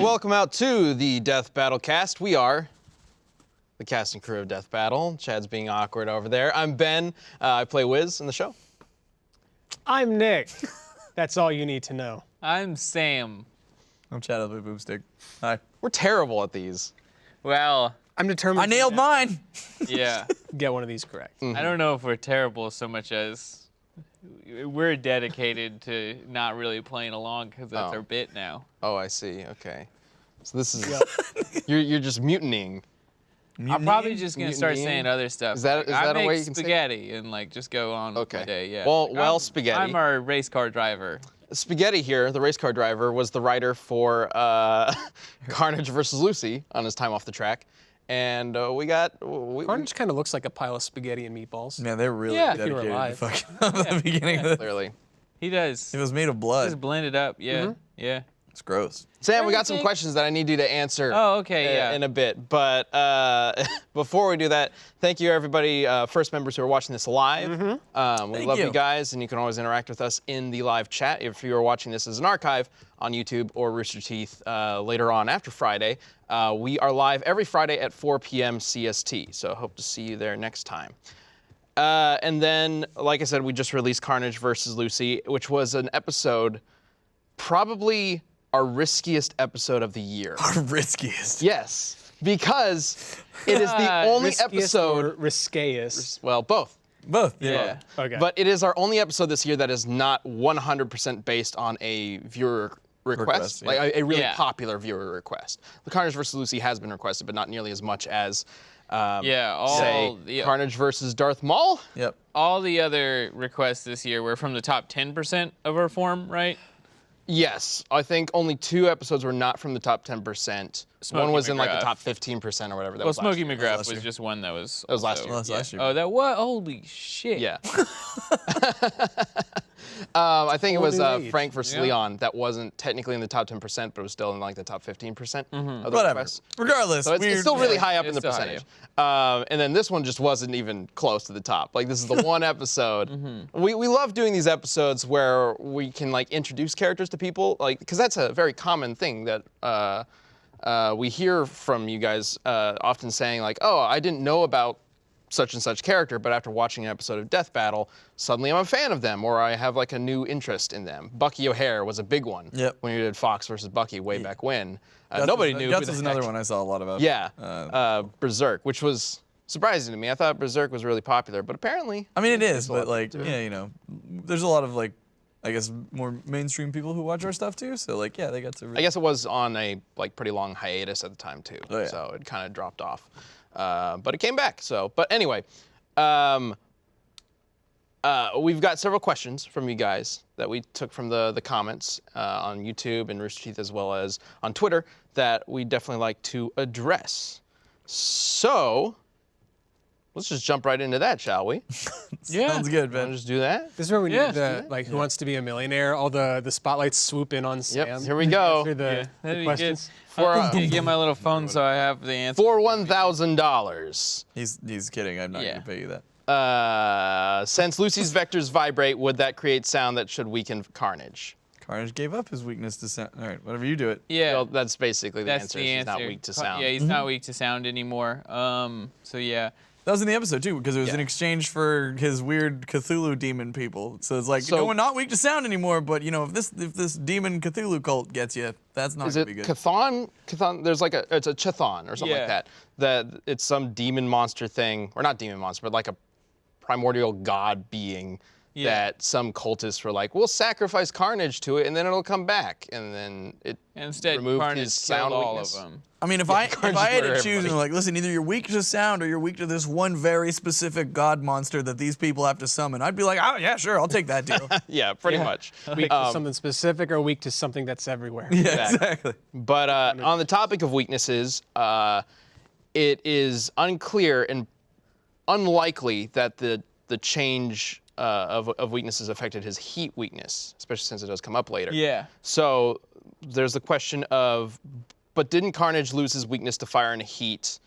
welcome out to the Death Battle cast. We are the cast and crew of Death Battle. Chad's being awkward over there. I'm Ben. I play Wiz in the show. I'm Nick. That's all you need to know. I'm Sam. I'm Chad of the Boomstick. Hi. We're terrible at these. Well, I'm determined. I nailed mine. yeah. Get one of these correct. I don't know if we're terrible so much as we're dedicated to not really playing along because that's our bit now. Oh, I see. Okay. So this is you're just mutinying. I'm probably just gonna start Mutinying? saying other stuff. Is that I a make way you can say it? spaghetti and like just go on with my day. Yeah. Well, Spaghetti. I'm our race car driver. Spaghetti here, the race car driver, was the writer for Carnage versus Lucy on his time off the track. And Carnage kind of looks like a pile of spaghetti and meatballs. Man, they're really Yeah. dedicated to alive. fucking the beginning of it. clearly. He does. It was made of Just blood. blend it up. Yeah. Yeah. It's gross. Sam, we got some questions that I need you to answer Oh, okay, yeah. in a bit. But before we do that, thank you, everybody, first members who are watching this live. We love you guys, and you can always interact with us in the live chat. If you are watching this as an archive on YouTube or Rooster Teeth later on after Friday, we are live every Friday at 4 p.m. CST. So I hope to see you there next time. And then, like I said, we just released Carnage versus Lucy, which was an episode probably our riskiest episode of the year. Our riskiest. Yes, because it is the only Riskiest episode. or risqueest? Well, both. Both. Yeah. Okay. But it is our only episode this year that is not 100% based on a viewer request, yeah. like a really Yeah. popular viewer request. The Carnage versus Lucy has been requested, but not nearly as much as, say, Carnage versus Darth Maul. Yep. All the other requests this year were from the top 10% of our form, right? Yes, I think only 2 episodes were not from the top 10%. One was in like the McGrath. top 15% or whatever. That Well, was last Smokey year. McGrath last was year. just one that was. That was last also- year. Well, that's last year. Oh, that what? Holy shit. Yeah. I think it was Holy rage. Frank versus Yeah. Leon that wasn't technically in the top 10%, but it was still in like the top 15% of the Whatever. requests. Regardless, So it's we're still really yeah, high up in it's the still high, percentage. And then this one just wasn't even close to the top. Like this is the one episode. We love doing these episodes where we can like introduce characters to people, like because that's a very common thing that we hear from you guys often saying like, oh, I didn't know about such and such character, but after watching an episode of Death Battle, suddenly I'm a fan of them, or I have like a new interest in them. Bucky O'Hare was a big one when you did Fox versus Bucky way back when. Nobody knew. Guts who was the another heck- one I saw a lot about. Yeah, Berserk, which was surprising to me. I thought Berserk was really popular, but apparently. I mean, it is, a lot but like, to it. yeah, you know, there's a lot of like, I guess more mainstream people who watch our stuff too. So like, yeah, they got to. I guess it was on a like pretty long hiatus at the time too, Oh, yeah. so it kind of dropped off. But it came back. So, but anyway, we've got several questions from you guys that we took from the comments on YouTube and Rooster Teeth as well as on Twitter that we definitely like to address. So let's just jump right into that, shall we? Yeah. Sounds good, Wanna man. just do that? This is where we Yeah. need the, like, Who Wants to Be a Millionaire? All the spotlights swoop in on Sam. Yep, here we go. Answer the, That'd the be good. questions. For Can you get my little phone so I have the answer? for $1,000. He's kidding. I'm not Yeah. gonna pay you that. Since Lucy's vectors vibrate, would that create sound that should weaken Carnage? Carnage gave up his weakness to sound. All right, whatever you do it. Yeah. Well, that's basically the that's answer. the She's answer. not weak to sound. Yeah, he's not weak to sound anymore. So yeah. That was in the episode too, because it was in Yeah. exchange for his weird Cthulhu demon people. So it's like, So- you know, we're not weak to sound anymore, but you know, if this demon Cthulhu cult gets you, that's not Is gonna it be good. Chthon? Chthon? There's like it's a Chthon or something like Yeah. that. That it's some demon monster thing, or not demon monster, but like a primordial god being Yeah. that some cultists were like, we'll sacrifice Carnage to it, and then it'll come back, and then it Instead, removed Carnage his sound killed all weakness. of them. I mean, if I Carnage had murder to choose, everybody. and like, listen, either you're weak to sound or you're weak to this one very specific god monster that these people have to summon, I'd be like, oh yeah, sure, I'll take that deal. Yeah, pretty much. Weak to something specific or weak to something that's everywhere? yeah, exactly. But on the topic of weaknesses, it is unclear and unlikely that the change of weaknesses affected his heat weakness, especially since it does come up later. Yeah. So there's the question of, but didn't Carnage lose his weakness to fire and heat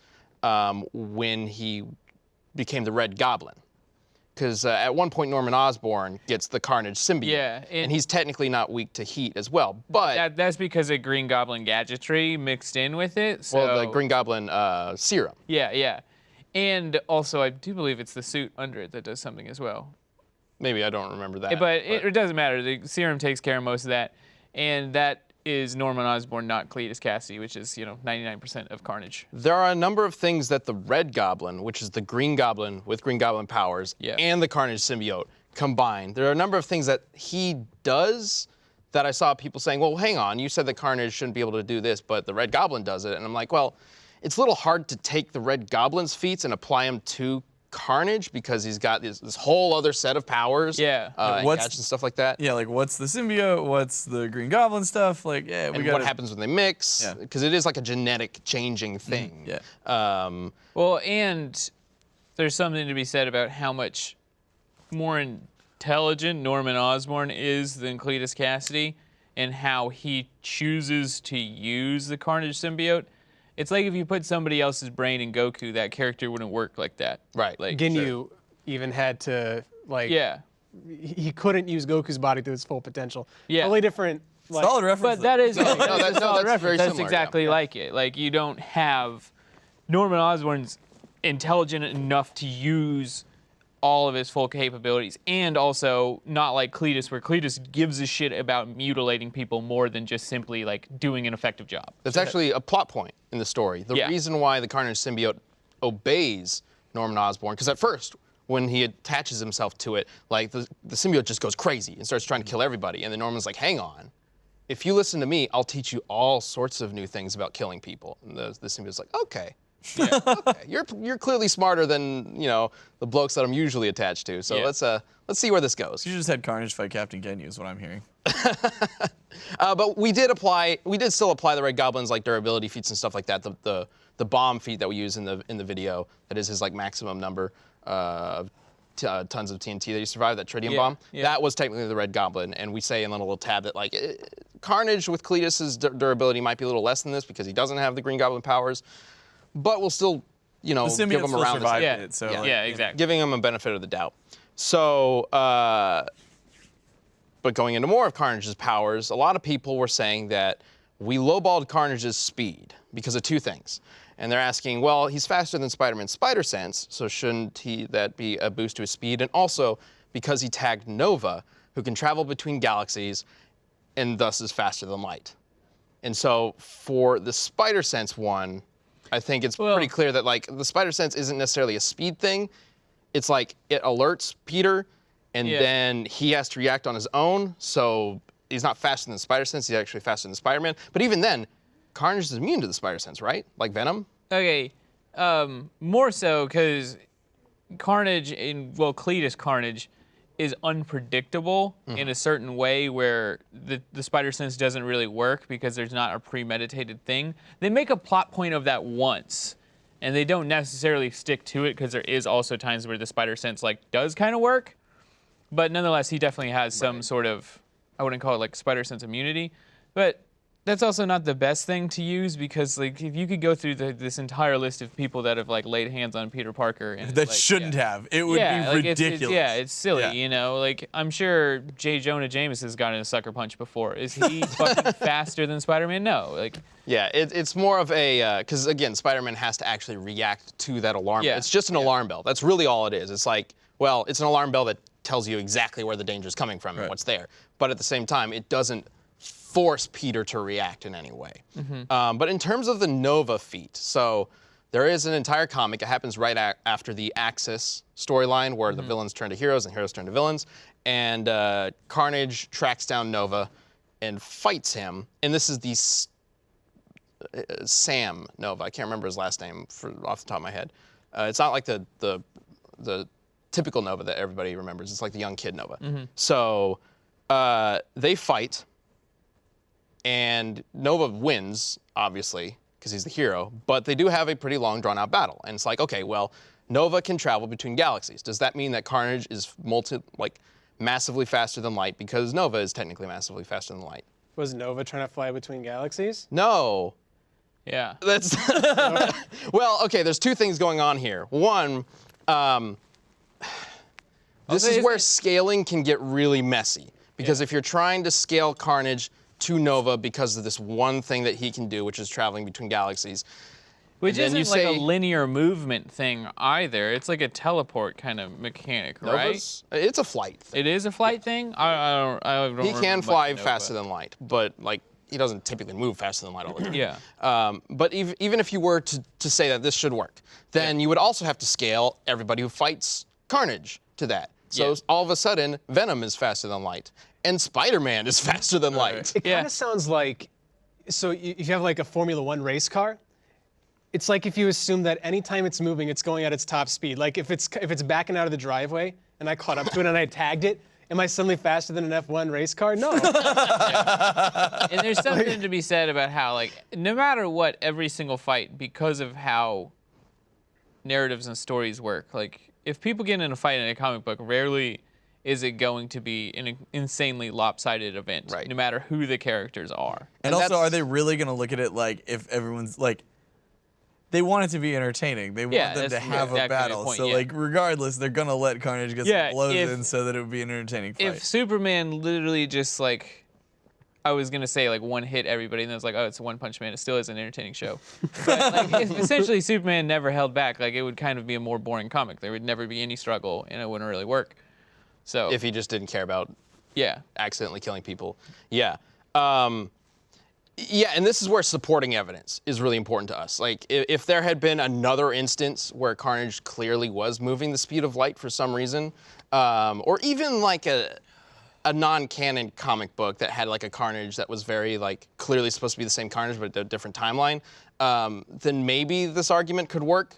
when he became the Red Goblin? because at one point Norman Osborn gets the Carnage symbiote. Yeah, and he's technically not weak to heat as well. But that's because of Green Goblin gadgetry mixed in with it. So, well, the Green Goblin serum. Yeah. And also, I do believe it's the suit under it that does something as well. Maybe I don't remember that. But it doesn't matter. The serum takes care of most of that. And that is Norman Osborn, not Cletus Cassidy, which is, 99% of Carnage. There are a number of things that the Red Goblin, which is the Green Goblin with Green Goblin powers, and the Carnage symbiote combined. There are a number of things that he does that I saw people saying, well, hang on, you said that Carnage shouldn't be able to do this, but the Red Goblin does it. And I'm like, well, it's a little hard to take the Red Goblin's feats and apply them to Carnage because he's got this whole other set of powers, and gadgets and stuff like that. Yeah, like what's the symbiote? What's the Green Goblin stuff? Like, yeah, and what happens when they mix? Because it is like a genetic changing thing. Well, and there's something to be said about how much more intelligent Norman Osborn is than Cletus Cassidy, and how he chooses to use the Carnage symbiote. It's like if you put somebody else's brain in Goku, that character wouldn't work like that. Right. Like, Ginyu even had to, he couldn't use Goku's body to its full potential. Yeah. Totally different. Like, solid reference. But that is that's very That's similar, exactly like it. Like, you don't have Norman Osborn's intelligent enough to use all of his full capabilities, and also not like Cletus, where Cletus gives a shit about mutilating people more than just simply like doing an effective job. That's actually a plot point in the story. The reason why the Carnage symbiote obeys Norman Osborn, because at first, when he attaches himself to it, like the symbiote just goes crazy and starts trying to kill everybody, and then Norman's like, hang on. If you listen to me, I'll teach you all sorts of new things about killing people. And the symbiote's like, okay. Okay. You're clearly smarter than the blokes that I'm usually attached to. So let's see where this goes. You just had Carnage fight Captain Ginyu, is what I'm hearing. But we did still apply the Red Goblin's like durability feats and stuff like that. The bomb feat that we use in the video, that is his like maximum number of tons of TNT that you survive, that tritium bomb. That was technically the Red Goblin, and we say in a little tab that like Carnage with Cletus's durability might be a little less than this because he doesn't have the Green Goblin powers. But we'll still, give him around it. So exactly. Giving him a benefit of the doubt. So, but going into more of Carnage's powers, a lot of people were saying that we lowballed Carnage's speed because of two things. And they're asking, well, he's faster than Spider-Man's Spider Sense, so shouldn't that be a boost to his speed? And also because he tagged Nova, who can travel between galaxies and thus is faster than light. And so for the Spider Sense one, I think it's pretty clear that like the Spider Sense isn't necessarily a speed thing. It's like it alerts Peter, and then he has to react on his own. So he's not faster than the Spider Sense. He's actually faster than Spider-Man. But even then, Carnage is immune to the Spider Sense, right? Like Venom. Okay, more so because Carnage Cletus Carnage is unpredictable in a certain way where the Spider Sense doesn't really work because there's not a premeditated thing. They make a plot point of that once, and they don't necessarily stick to it because there is also times where the Spider Sense like does kind of work, but nonetheless he definitely has some sort of, I wouldn't call it like Spider Sense immunity, but that's also not the best thing to use because like if you could go through this entire list of people that have like laid hands on Peter Parker and that shouldn't have, it would be ridiculous. It's silly, like I'm sure J. Jonah Jameson has gotten a sucker punch before. Is he fucking faster than Spider-Man? No, like. Yeah, it's more of a because again, Spider-Man has to actually react to that alarm. Yeah. It's just an alarm bell. That's really all it is. It's like, well, it's an alarm bell that tells you exactly where the danger is coming from and what's there. But at the same time, it doesn't force Peter to react in any way. But in terms of the Nova feat, so there is an entire comic. It happens right after the Axis storyline where the villains turn to heroes and heroes turn to villains. And Carnage tracks down Nova and fights him. And this is the Sam Nova. I can't remember his last name off the top of my head. It's not like the typical Nova that everybody remembers. It's like the young kid Nova. So they fight. And Nova wins, obviously, because he's the hero, but they do have a pretty long, drawn-out battle. And it's like, okay, well, Nova can travel between galaxies. Does that mean that Carnage is massively faster than light? Because Nova is technically massively faster than light. Was Nova trying to fly between galaxies? No. Yeah. That's well, okay, there's two things going on here. One, This is where scaling can get really messy. Because if you're trying to scale Carnage to Nova because of this one thing that he can do, which is traveling between galaxies. Which isn't like a linear movement thing either. It's like a teleport kind of mechanic, right? It's a flight thing. It is a flight thing? I don't He can fly faster than light, but like he doesn't typically move faster than light all the time. Yeah. But even if you were to say that this should work, then you would also have to scale everybody who fights Carnage to that. So all of a sudden, Venom is faster than light, and Spider-Man is faster than light. It kind of sounds like, so if you have like a Formula One race car, it's like if you assume that anytime it's moving, it's going at its top speed. Like if it's backing out of the driveway and I caught up to it and I tagged it, am I suddenly faster than an F1 race car? No. And there's something to be said about how, like, no matter what, every single fight, because of how narratives and stories work, like, if people get in a fight in a comic book, rarely is it going to be an insanely lopsided event, no matter who the characters are. And also, are they really going to look at it like if everyone's, like, they want it to be entertaining. They want them to have a battle. Point, so, like, regardless, they're going to let Carnage get some blows in so that it would be an entertaining fight. If Superman literally just, like, I was going to say, like, one hit everybody, and then it's like, oh, it's a One Punch Man. It still is an entertaining show. But, like, if essentially Superman never held back, like, it would kind of be a more boring comic. There would never be any struggle, and it wouldn't really work. So if he just didn't care about accidentally killing people. Yeah. Yeah, and this is where supporting evidence is really important to us. Like, if there had been another instance where Carnage clearly was moving the speed of light for some reason, or even like a non-canon comic book that had like a Carnage that was very like clearly supposed to be the same Carnage but a different timeline, then maybe this argument could work.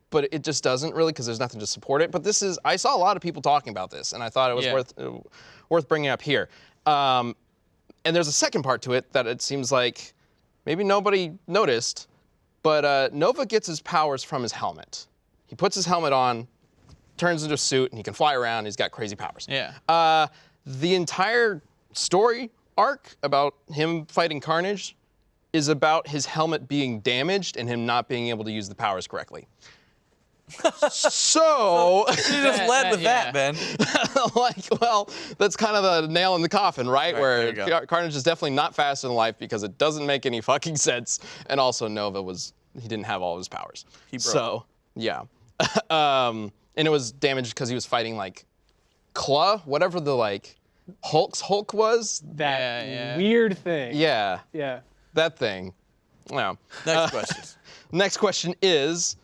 But it just doesn't really because there's nothing to support it. But this is, I saw a lot of people talking about this, and I thought it was worth bringing up here. And there's a second part to it that it seems like maybe nobody noticed, but Nova gets his powers from his helmet. He puts his helmet on, turns into a suit, and he can fly around. He's got crazy powers. Yeah. The entire story arc about him fighting Carnage is about his helmet being damaged and him not being able to use the powers correctly. So you just led with that, Ben. Like, well, that's kind of the nail in the coffin, right? Where Carnage is definitely not faster than light because it doesn't make any fucking sense. And also Nova he didn't have all of his powers. He broke. So, yeah. And it was damaged because he was fighting like Claw, whatever the like Hulk was. That weird thing. Yeah. Yeah. That thing. Yeah. Next question. Next question is,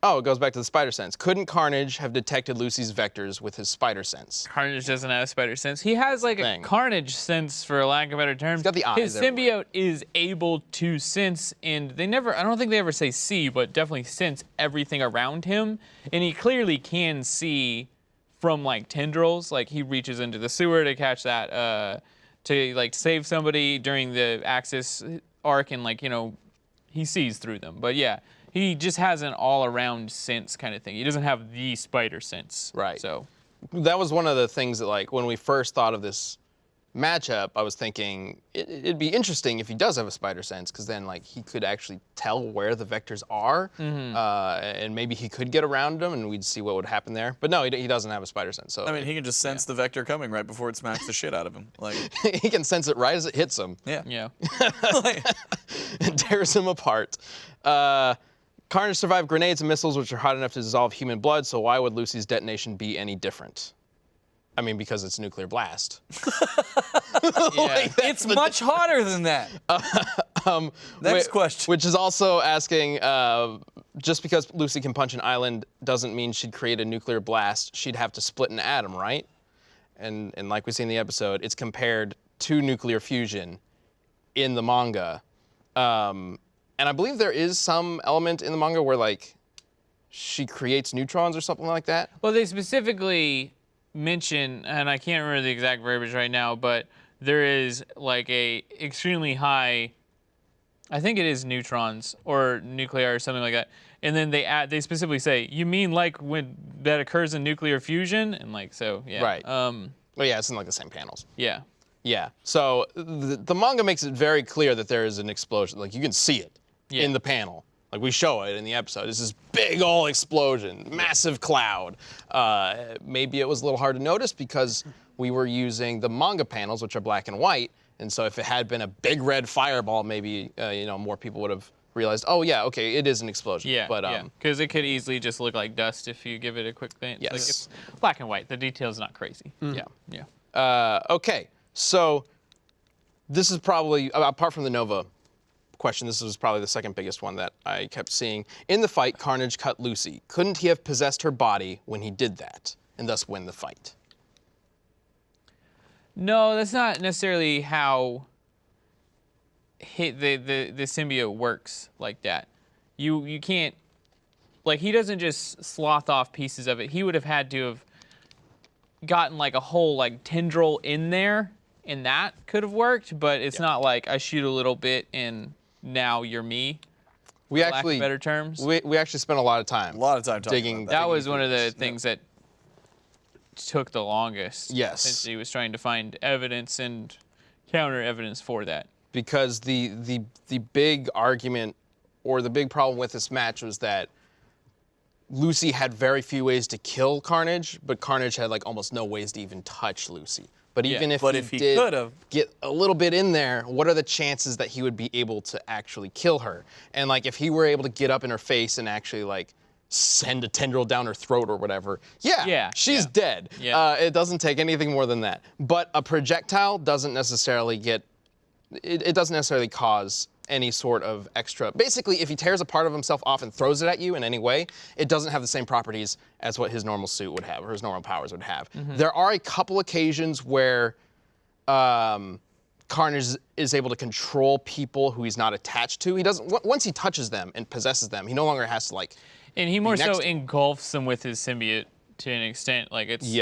it goes back to the spider sense. Couldn't Carnage have detected Lucy's vectors with his spider sense? Carnage doesn't have spider sense. He has like a Carnage sense, for lack of a better term. He's got the eyes. His symbiote is able to sense, and I don't think they ever say see, but definitely sense everything around him. And he clearly can see from like tendrils. Like he reaches into the sewer to catch that, to like save somebody during the Axis arc, and like, he sees through them. But yeah. He just has an all-around sense kind of thing. He doesn't have the spider sense. Right. So that was one of the things that, like, when we first thought of this matchup, I was thinking it'd be interesting if he does have a spider sense, because then, like, he could actually tell where the vectors are, and maybe he could get around them, and we'd see what would happen there. But no, he doesn't have a spider sense. So I mean, he can just sense the vector coming right before it smacks the shit out of him. Like he can sense it right as it hits him. Yeah. Yeah. And tears him apart. Carnage survived grenades and missiles which are hot enough to dissolve human blood, so why would Lucy's detonation be any different? I mean, because it's nuclear blast. Yeah. It's much hotter than that. Next question. Which is also asking, just because Lucy can punch an island doesn't mean she'd create a nuclear blast. She'd have to split an atom, right? And like we see in the episode, it's compared to nuclear fusion in the manga. And I believe there is some element in the manga where, like, she creates neutrons or something like that. Well, they specifically mention, and I can't remember the exact verbiage right now, but there is, like, a extremely high, I think it is neutrons or nuclear or something like that. And then they specifically say, you mean like when that occurs in nuclear fusion? And, like, so, yeah. Right. Well, yeah, it's in, like, the same panels. Yeah. Yeah. So the manga makes it very clear that there is an explosion. Like, you can see it. In the panel. Like we show it in the episode. It's this big old explosion, massive cloud. Maybe it was a little hard to notice because we were using the manga panels, which are black and white. And so if it had been a big red fireball, maybe more people would have realized, oh yeah, okay, it is an explosion. Yeah, but because it could easily just look like dust if you give it a quick glance. Yes. Like it's black and white. The detail's not crazy. Yeah. Yeah. Okay, so this is probably, apart from the Nova question, this was probably the second biggest one that I kept seeing. In the fight, Carnage cut Lucy. Couldn't he have possessed her body when he did that, and thus win the fight? No, that's not necessarily how the symbiote works like that. You can't, like, he doesn't just sloth off pieces of it. He would have had to have gotten like a whole like tendril in there, and that could have worked, but it's not like I shoot a little bit and now you're me. We for actually, lack of better terms. we actually spent a lot of time. talking digging. about That was one of the things that took the longest. Yes. Since he was trying to find evidence and counter evidence for that. Because the big argument or the big problem with this match was that Lucy had very few ways to kill Carnage, but Carnage had like almost no ways to even touch Lucy. But even if he did could've. get a little bit in there, what are the chances that he would be able to actually kill her? And like if he were able to get up in her face and actually like send a tendril down her throat or whatever, she's dead. Yeah. It doesn't take anything more than that. But a projectile doesn't necessarily it doesn't necessarily cause any sort of extra. Basically, if he tears a part of himself off and throws it at you in any way, it doesn't have the same properties as what his normal suit would have or his normal powers would have. There are a couple occasions where Carnage is able to control people who he's not attached to. He doesn't. Once he touches them and possesses them, he no longer has to like. And he more next so to- engulfs them with his symbiote to an extent. Like it's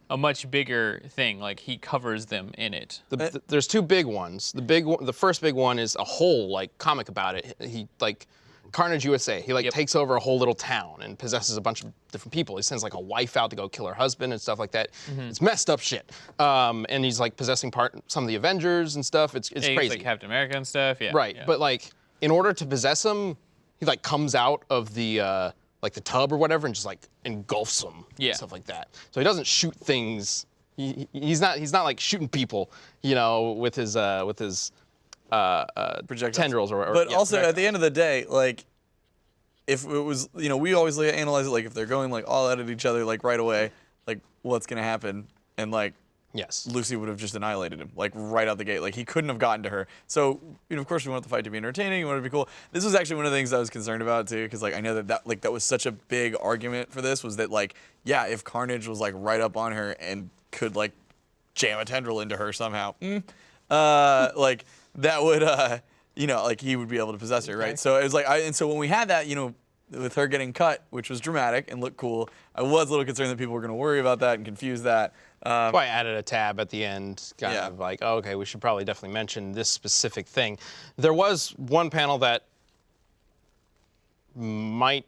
a much bigger thing. Like he covers them in it. There's two big ones. The first big one is a whole like comic about it. He like Carnage USA. He like takes over a whole little town and possesses a bunch of different people. He sends like a wife out to go kill her husband and stuff like that. It's messed up shit. And he's like possessing some of the Avengers and stuff. It's He's crazy. like Captain America and stuff. Yeah. Right. Yeah. But like in order to possess him, he like comes out of the like the tub or whatever and just like engulfs them. Yeah. And stuff like that. So he doesn't shoot things. He's not like shooting people, with his tendrils or But also at the end of the day, like if it was, we always analyze it like if they're going like all out at each other like right away, like what's gonna happen, and like yes, Lucy would have just annihilated him like right out the gate. Like he couldn't have gotten to her. So of course we want the fight to be entertaining. We want it to be cool. This was actually one of the things I was concerned about too, because like I know that was such a big argument for this was that like if Carnage was like right up on her and could like jam a tendril into her somehow, like that would like he would be able to possess her, right? So it was like and so when we had that, with her getting cut, which was dramatic and looked cool, I was a little concerned that people were going to worry about that and confuse that. So I added a tab at the end, kind of like, oh, okay, we should probably definitely mention this specific thing. There was one panel that might.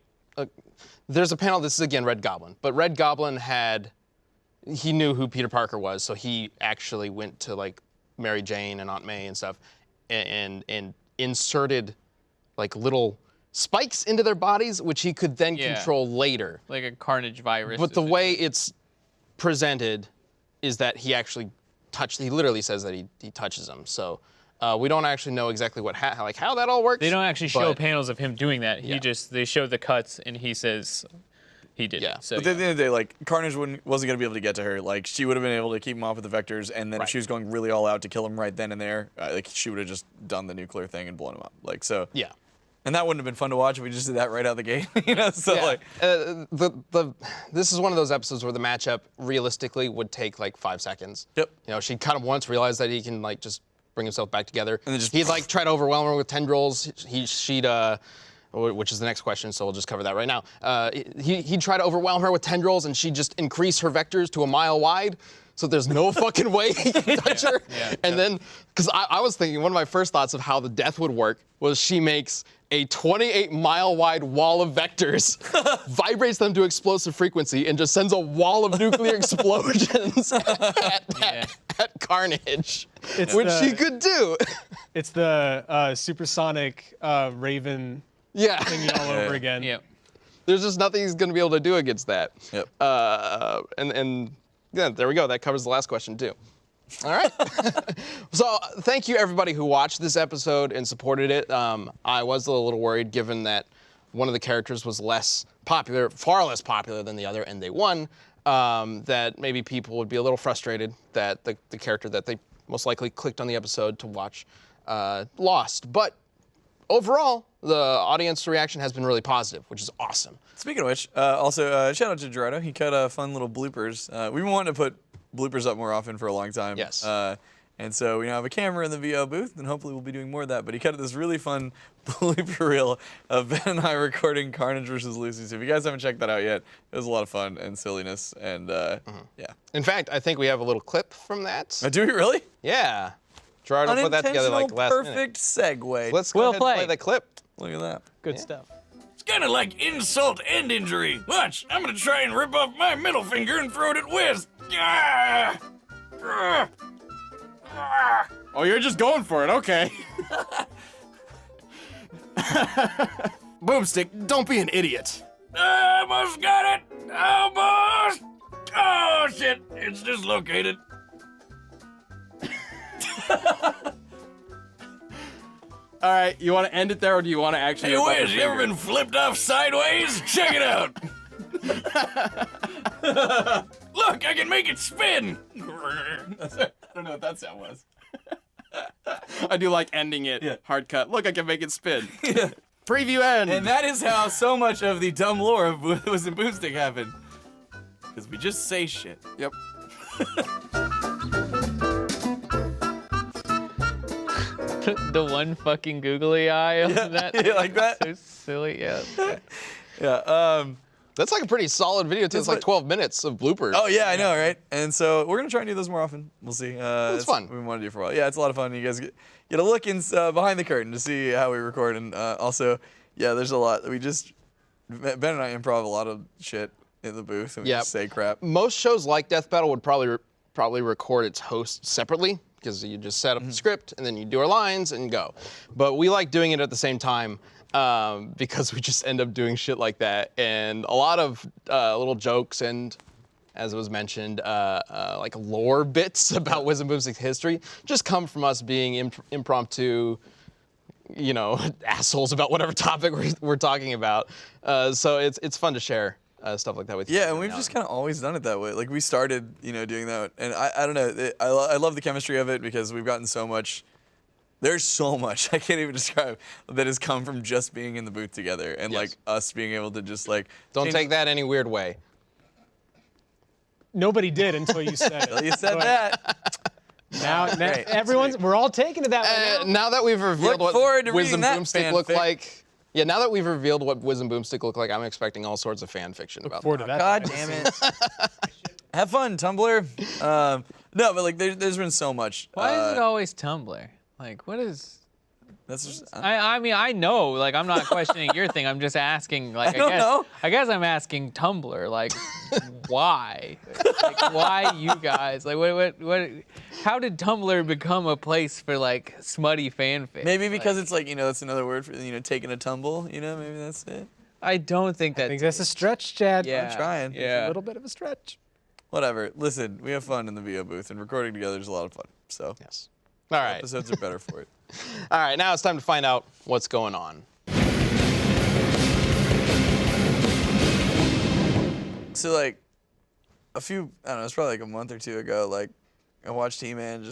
There's a panel. This is again Red Goblin, but Red Goblin he knew who Peter Parker was, so he actually went to like Mary Jane and Aunt May and stuff, and inserted like little spikes into their bodies, which he could then control later. Like a Carnage virus. But the way it's presented is that he actually he literally says that he touches them. So we don't actually know exactly how that all works. They don't actually show panels of him doing that. They show the cuts and he says he did it. So, but at the end of the day, like Carnage wasn't going to be able to get to her. Like she would have been able to keep him off with the vectors, and then if she was going really all out to kill him right then and there, like she would have just done the nuclear thing and blown him up. Like so. Yeah. And that wouldn't have been fun to watch if we just did that right out the gate. So like this is one of those episodes where the matchup realistically would take like 5 seconds. Yep. She'd cut him once, realize that he can like just bring himself back together. And then he'd like try to overwhelm her with tendrils. She'd which is the next question, so we'll just cover that right now. He'd try to overwhelm her with tendrils, and she'd just increase her vectors to a mile wide, so there's no fucking way he can touch her. And then, because I was thinking, one of my first thoughts of how the death would work was she makes a 28-mile wide wall of vectors, vibrates them to explosive frequency, and just sends a wall of nuclear explosions at Carnage, which she could do. It's the supersonic Raven Yeah. thingy all over again. Yep. There's just nothing he's going to be able to do against that. Yep. And yeah, there we go. That covers the last question too. All right. So thank you everybody who watched this episode and supported it. I was a little worried given that one of the characters was less popular, far less popular than the other, and they won, that maybe people would be a little frustrated that the character that they most likely clicked on the episode to watch lost. But overall, the audience reaction has been really positive, which is awesome. Speaking of which, also shout out to Gerardo. He cut fun little bloopers. We've been wanting to put bloopers up more often for a long time. Yes. And so we now have a camera in the VO booth, and hopefully we'll be doing more of that. But he cut this really fun blooper reel of Ben and I recording Carnage versus Lucy. So if you guys haven't checked that out yet, it was a lot of fun and silliness. And yeah. In fact, I think we have a little clip from that. Do we really? Yeah. Gerardo put that together like last minute. Perfect segue. Let's go ahead and play that clip. Look at that. Good stuff. It's kind of like insult and injury. Watch, I'm gonna try and rip off my middle finger and throw it at Wiz. Ah! Ah! Ah! Oh, you're just going for it, okay. Boomstick, don't be an idiot. Almost got it! Almost! Oh, shit, it's dislocated. All right, you want to end it there, or do you want to actually? Hey, rip off Wiz, your you ever finger? been flipped off sideways? Check it out. Look, I can make it spin. I don't know what that sound was. I do like ending it. Yeah. Hard cut. Look, I can make it spin. Preview end. And that is how so much of the dumb lore of Was in Boomstick happened. Because we just say shit. Yep. The one fucking googly eye of that. You like that? So silly, yeah. Yeah. That's like a pretty solid video too. It's like 12 minutes of bloopers. Oh yeah, I know, right? And so we're gonna try and do those more often. We'll see. It's fun. We want to do for a while. Yeah, it's a lot of fun. You guys get a look in behind the curtain to see how we record, and also, yeah, there's a lot. We just Ben and I improv a lot of shit in the booth, and we just say crap. Most shows like Death Battle would probably record its host separately because you just set up the script and then you do our lines and go. But we like doing it at the same time because we just end up doing shit like that, and a lot of little jokes and, as it was mentioned, like lore bits about Wiz and Boomstick's history just come from us being impromptu, you know, assholes about whatever topic we're talking about. So it's fun to share stuff like that with you. Yeah, and we've just kind of always done it that way. Like we started, doing that, and I don't know. I love the chemistry of it because we've gotten so much. There's so much I can't even describe that has come from just being in the booth together and like us being able to just like. Don't take that any weird way. Nobody did until you said it. You said that. Now Great. we're all taking it that way now. Now that we've revealed Look forward to what Wiz reading and that Boomstick look fanfic. like. Yeah, now that we've revealed what Wiz and Boomstick look like, I'm expecting all sorts of fan fiction about Forward them. to that. God damn it. Have fun, Tumblr. No, but like there's been so much. Why is it always Tumblr? Like, what is? That's just. I mean, I know. Like, I'm not questioning your thing. I'm just asking. Like, I don't know. I guess I'm asking Tumblr. Like, why? Like, why you guys? Like, what? How did Tumblr become a place for like smutty fanfic? Maybe because it's like that's another word for taking a tumble. Maybe that's it. I don't think I that. think that's a stretch, Chad. Yeah. I'm trying. A Yeah. little bit of a stretch. Whatever. Listen, we have fun in the VO booth, and recording together is a lot of fun. So Yes. All right. episodes are better for it. All right, now it's time to find out what's going on. So like I don't know, it's probably like a month or two ago, like I watched He-Man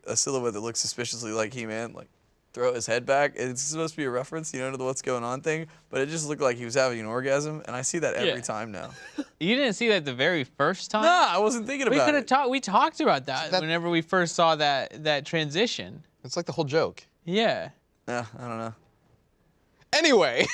a silhouette that looks suspiciously like He-Man, like throw his head back. It's supposed to be a reference, to the what's going on thing, but it just looked like he was having an orgasm, and I see that every Yeah. time now. You didn't see that the very first time. Nah, I wasn't thinking We about could have it. talked. We talked about that, That- whenever we first saw that transition. It's like the whole joke. Yeah. Nah, I don't know. Anyway,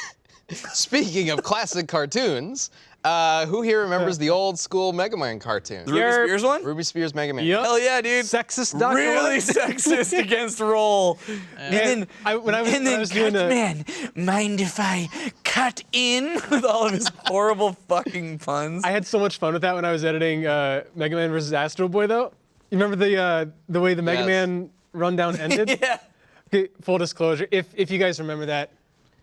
speaking of classic cartoons, who here remembers the old school Mega Man cartoon? The Ruby Spears one? Ruby Spears Mega Man. Yep. Hell yeah, dude. Sexist Dr. Really Light. sexist against Roll. And when I was doing the Man, mind if I cut in with all of his horrible fucking puns? I had so much fun with that when I was editing Mega Man vs. Astro Boy, though. You remember the way the Mega Yes. Man rundown ended? Yeah. Okay, full disclosure, if you guys remember that,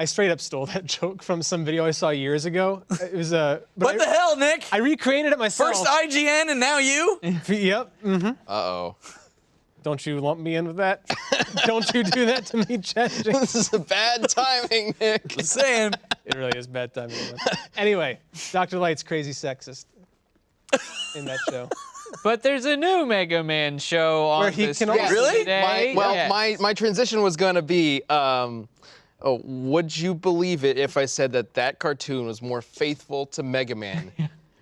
I straight up stole that joke from some video I saw years ago. It was What the hell, Nick? I recreated it myself. First IGN and now you? Yep. Uh-oh. Don't you lump me in with that? Don't you do that to me, Chad? This is a bad timing, Nick. Just saying. It really is bad timing. Anyway, Dr. Light's crazy sexist in that show. But there's a new Mega Man show on Where he the can stream also- Really? today. My transition was going to be, would you believe it if I said that cartoon was more faithful to Mega Man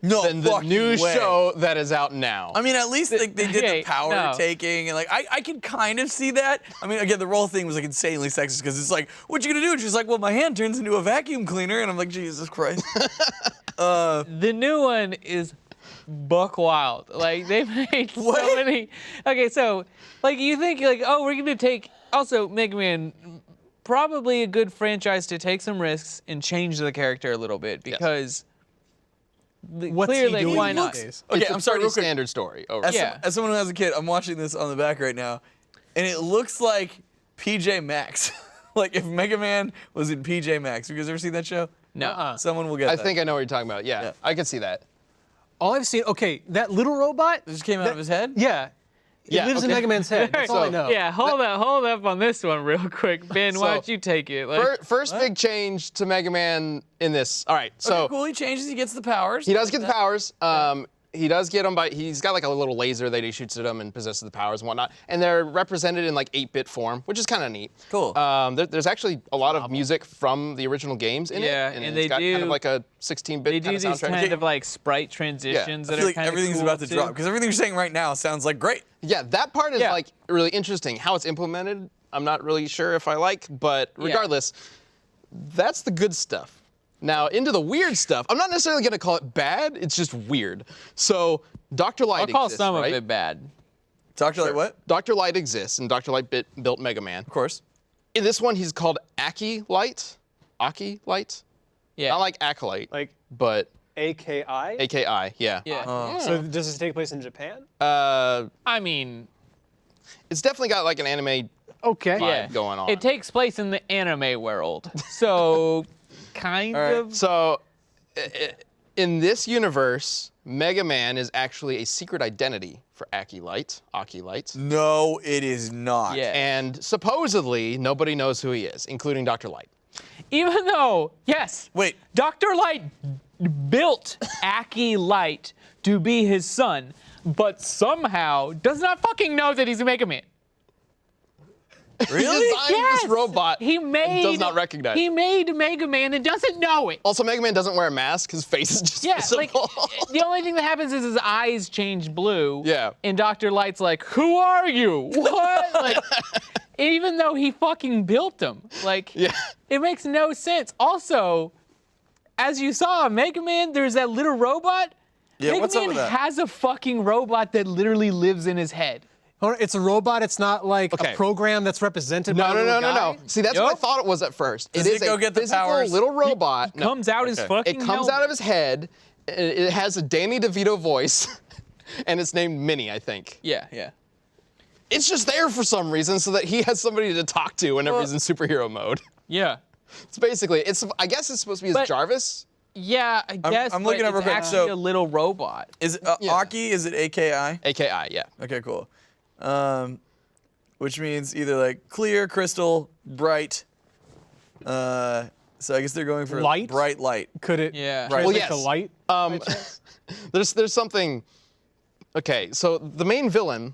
No than the fucking new way. show that is out now? I mean, at least they did Okay, the power no. taking, and like I can kind of see that. I mean, again, the Roll thing was like insanely sexist because it's like, what you gonna do? And she's like, well, my hand turns into a vacuum cleaner, and I'm like, Jesus Christ. The new one is buck wild. Like they've made so What? many. Okay, so like you think like, oh, we're gonna take also Mega Man, probably a good franchise to take some risks and change the character a little bit because What's clearly he doing why these not? days? Okay, It's a I'm sorry, pretty real quick. standard story. As, Yeah. as someone who has a kid, I'm watching this on the back right now, and it looks like PJ Masks. Like if Mega Man was in PJ Masks. Have you guys ever seen that show? No. Someone will get I that. think I know what you're talking about. Yeah, Yeah. I could see that. All I've seen, okay, that little robot. It just came out of his head? Yeah. It Yeah, lives in okay. Mega Man's head. That's all I So- know. Yeah, hold up on this one real quick. Ben, why So, don't you take it? Like, First big change to Mega Man in this. All right, so Okay, cool, he changes, he gets the powers. he does get the powers. He does get them by, he's got like a little laser that he shoots at them and possesses the powers and whatnot. And they're represented in like 8-bit form, which is kind of neat. Cool. There's actually a lot of music from the original games in Yeah, it. and it's they got kind do- of like a 16-bit they kind do of these soundtrack. kind of like sprite transitions I that feel are like kind of everything's cool about to too. drop because everything you're saying right now sounds like great. Yeah, that part is Yeah. like really interesting. How it's implemented, I'm not really sure if I like, but regardless, that's the good stuff. Now, into the weird stuff, I'm not necessarily going to call it bad, it's just weird. So, Dr. Light I'll call exists, some right? of it bad. Dr. Light what? Dr. Light exists, and Dr. Light built Mega Man. Of course. In this one, he's called Aki Light. Aki Light? Yeah. Not like Acolyte, Like but AKI? AKI, yeah. yeah. So does this take place in Japan? I mean, It's definitely got like an anime Okay. vibe yeah. going on. It takes place in the anime world. So, kind of. So, in this universe, Mega Man is actually a secret identity for Aki Light. No, it is not. Yeah. And supposedly, nobody knows who he is, including Dr. Light. Even though, yes, Wait. Dr. Light built Aki Light to be his son, but somehow does not fucking know that he's a Mega Man. Really? He designed this robot He and made. does not recognize He it. made Mega Man and doesn't know it. Also, Mega Man doesn't wear a mask. His face is just Yeah, visible. like the only thing that happens is his eyes change blue. Yeah. And Dr. Light's like, "Who are you? What?" Like, even though he fucking built him, like, Yeah. it makes no sense. Also, as you saw, Mega Man, there's that little robot. Yeah, Mega what's up Man with that? has a fucking robot that literally lives in his head. Hold on, it's a robot. It's not like Okay. a program that's represented by a No. little guy? See, that's what I Yup. thought it was at first. Does it it is go a get the physical powers? little robot. No, Comes out his Okay. fucking it comes out helmet. of his head. It has a Danny DeVito voice, and it's named Minnie, I think. Yeah, yeah. It's just there for some reason so that he has somebody to talk to whenever he's in superhero mode. Yeah. It's basically, I guess it's supposed to be his But- Jarvis. Yeah, I guess. I'm looking but up real it's quick, actually so- a little robot. Is it Yeah. Aki? Is it AKI? AKI, yeah. Okay, cool. Which means either like clear, crystal, bright. So I guess they're going for Light? bright light. Could it Yeah. Right. translate Well, to yes. light? There's something. Okay, so the main villain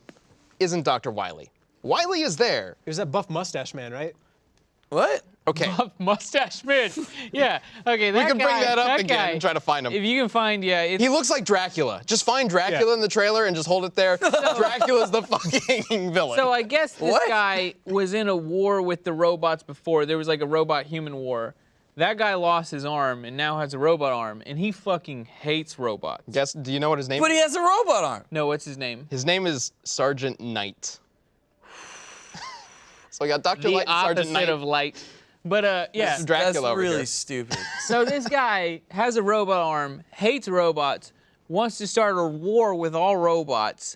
isn't Dr. Wily. Wily is there. There's that buff mustache man, right? What? Okay. Mustache man. Yeah. Okay. That We can bring guy, that up that again guy, and try to find him. If you can find, yeah, it's, He looks like Dracula. Just find Dracula Yeah. in the trailer and just hold it there. Dracula's the fucking villain. so I guess this What? guy was in a war with the robots before. There was like a robot-human war. That guy lost his arm and now has a robot arm, and he fucking hates robots. Guess, do you know what his name But is? he has a robot arm. No, what's his name? His name is Sergeant Knight. So we got Dr. The Light and Sergeant opposite Knight. of light. But yeah. This is Dracula That's over really here. stupid. So this guy has a robot arm, hates robots, wants to start a war with all robots,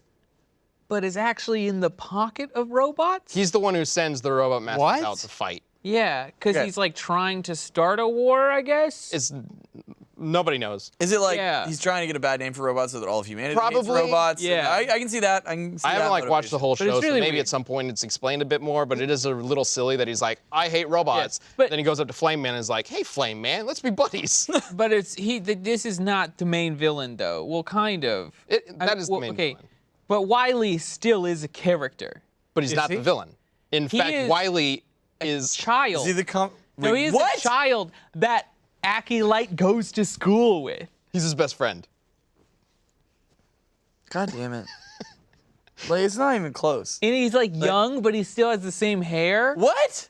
but is actually in the pocket of robots? He's the one who sends the robot masters What? out to fight. Yeah, because Okay. he's like trying to start a war, I guess. It's nobody knows. Is it like Yeah. he's trying to get a bad name for robots so that all of humanity hates Probably. robots? Yeah. I can see that. I can see I haven't that like watched the motivation. whole But it's show, so really maybe weird. at some point it's explained a bit more. But it is a little silly that he's like, I hate robots. but- Then he goes up to Flame Man and is like, Hey, Flame Man, let's be buddies. But this is not the main villain, though. Well, kind of. That is the main okay. villain. But Wily still is a character. But he's not he? the villain. In fact, is Wily is. Child. Is he the no, he is what? a child that Aki Light goes to school with. He's his best friend. God damn it. Like, it's not even close. And he's like young, but he still has the same hair. What?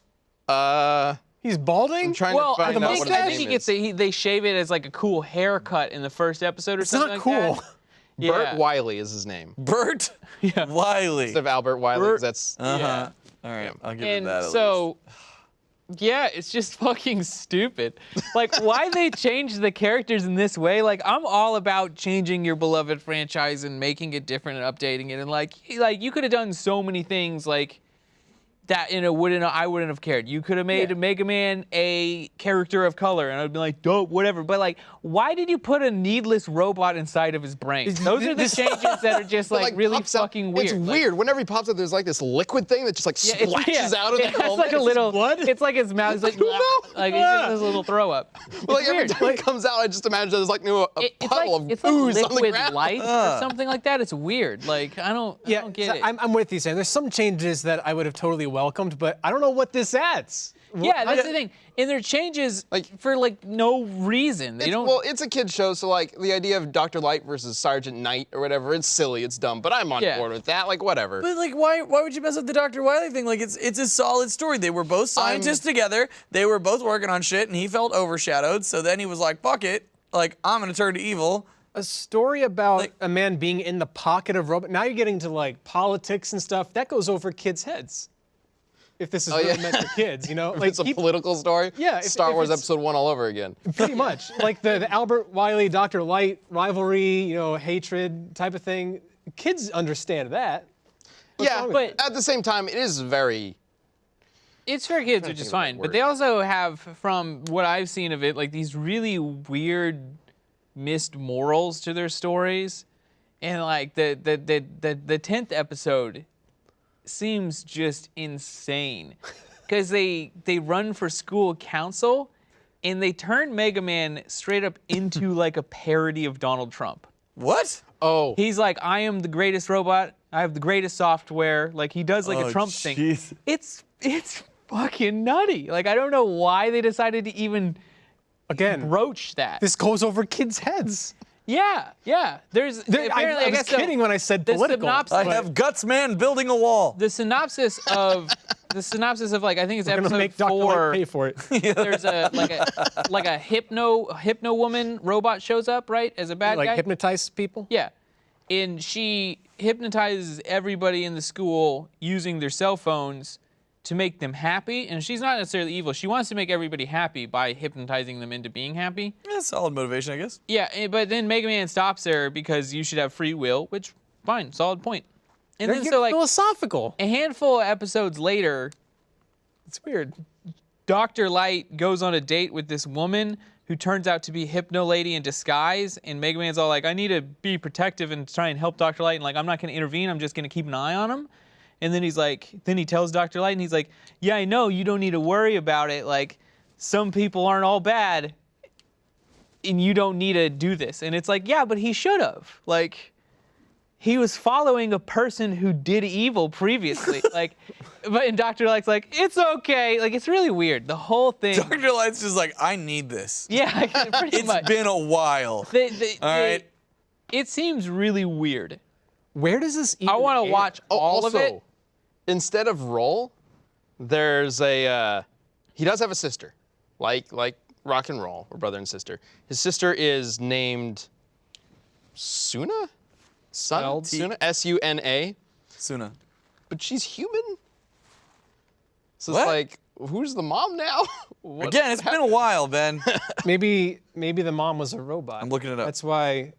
He's balding? I'm trying Well, to I find out what think his he name gets is. they shave it as like a cool haircut in the first episode or It's something not like cool. that. Bert Yeah. Wiley is his name. Bert Yeah. Wiley. Instead of Albert Wiley, 'cause Bert- that's. Uh-huh. All right, I'll give it And that at so, yeah, it's just fucking stupid. Like, why they changed the characters in this way? Like, I'm all about changing your beloved franchise and making it different and updating it. And like you could have done so many things like that. I wouldn't have cared. You could have made Mega Man a character of color, and I'd be like, dope, whatever. But like, why did you put a needless robot inside of his brain? Those are the changes that are just But, like really pops out- fucking weird. It's Like, weird. Whenever he pops up, there's like this liquid thing that just like splashes out of the it's helmet. like a little blood? It's like his mouth is like like it's just this little throw up. Well, like It's every weird. time it comes out, I just imagine there's like a It's puddle like of it's like ooze on the liquid ground. light or something like that. It's weird. Like I don't get so it. I'm with you, Sam. There's some changes that I would have totally welcomed, but I don't know what this adds. Yeah, that's the thing. And there changes for like no reason. They don't. Well, it's a kid's show, so like the idea of Dr. Light versus Sergeant Knight or whatever, it's silly, it's dumb, but I'm on Yeah. board with that. Like whatever. But like, why would you mess up the Dr. Wiley thing? Like, it's a solid story. They were both scientists together. They were both working on shit, and he felt overshadowed. So then he was like, "Fuck it! Like, I'm gonna turn to evil." A story about a man being in the pocket of robot. Now you're getting to like politics and stuff. That goes over kids' heads. If this is really meant for kids, you know, like It's a political story. Yeah, Star if Wars it's- Episode 1 all over again. pretty much like the Albert Wiley, Dr. Light rivalry, you know, hatred type of thing. Kids understand that. Yeah, wrong with but that? at the same time, it is very. It's for kids, which is think of the fine. word. But they also have, from what I've seen of it, like these really weird missed morals to their stories. And like the 10th episode seems just insane. Because they run for school council and they turn Mega Man straight up into like a parody of Donald Trump. What? Oh. He's like, I am the greatest robot. I have the greatest software. Like he does like a Trump thing. jeez. It's fucking nutty. Like I don't know why they decided to even Again, broach that. this goes over kids' heads. Yeah. There's apparently I was guess so. kidding when I said The political. synopsis- I but have guts, man, building a wall. The synopsis of like I think it's we're gonna episode make Dr. Light 4. pay for it. There's a hypno woman robot shows up, right, as a bad Like guy. hypnotize people. Yeah. And she hypnotizes everybody in the school using their cell phones to make them happy. And she's not necessarily evil. She wants to make everybody happy by hypnotizing them into being happy. Yeah, solid motivation, I guess. Yeah, but then Mega Man stops her because you should have free will, which, fine, solid point. And They're then getting so like philosophical. a handful of episodes later, It's weird. Dr. Light goes on a date with this woman who turns out to be Hypno Lady in disguise, and Mega Man's all like, I need to be protective and try and help Dr. Light, and like, I'm not gonna intervene, I'm just gonna keep an eye on him. And then he's like, then he tells Dr. Light, and he's like, yeah, I know, you don't need to worry about it, like, some people aren't all bad, and you don't need to do this. And it's like, yeah, but he should have. Like, he was following a person who did evil previously. Like, and Dr. Light's like, it's okay. Like, it's really weird. The whole thing. Dr. Light's just like, I need this. Yeah, pretty It's much. been a while. All right. It seems really weird. Where does this even I want to air? watch all of it. Instead of Roll, there's a. He does have a sister, like Rock and Roll, or brother and sister. His sister is named Suna? Spelled Suna? S-U-N-A. Suna. But she's human? So What? it's like, who's the mom now? What- Again, it's been a while, Ben. Maybe the mom was a robot. I'm looking it up. That's why